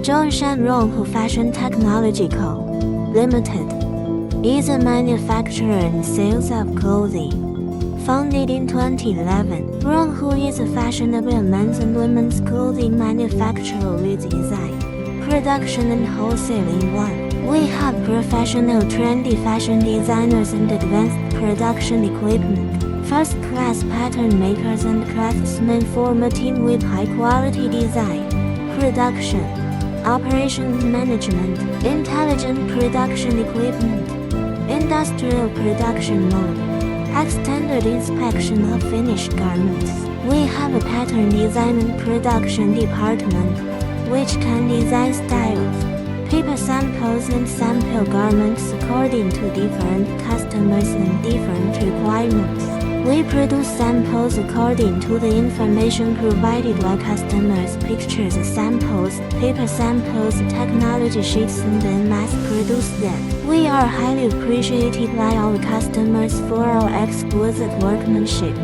Zhongshan Rong Fashion Technology Co. Limited is a manufacturer and sales of clothing. Founded in 2011, Rong is a fashionable men's and women's clothing manufacturer with design, production and wholesale in one. We have professional trendy fashion designers and advanced production equipment, first-class pattern makers and craftsmen form a team with high-quality design, production, operations management, intelligent production equipment, industrial production mode, extended inspection of finished garments. We have a pattern design and production department, which can design styles, paper samples and sample garments according to different customers and different requirements. We produce samples according to the information provided by customers, pictures, samples, paper samples, technology sheets, and then mass produce them. We are highly appreciated by our customers for our exquisite workmanship,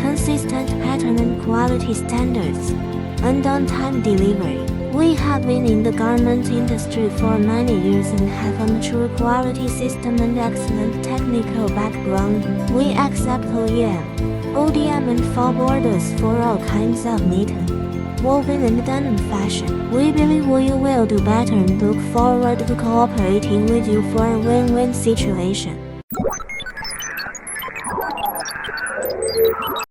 consistent pattern and quality standards, and on-time delivery. We have been in the garment industry for many years and have a mature quality system and excellent technical background. We accept OEM and full orders for all kinds of knitted, woven and denim fashion. We believe we will do better and look forward to cooperating with you for a win-win situation.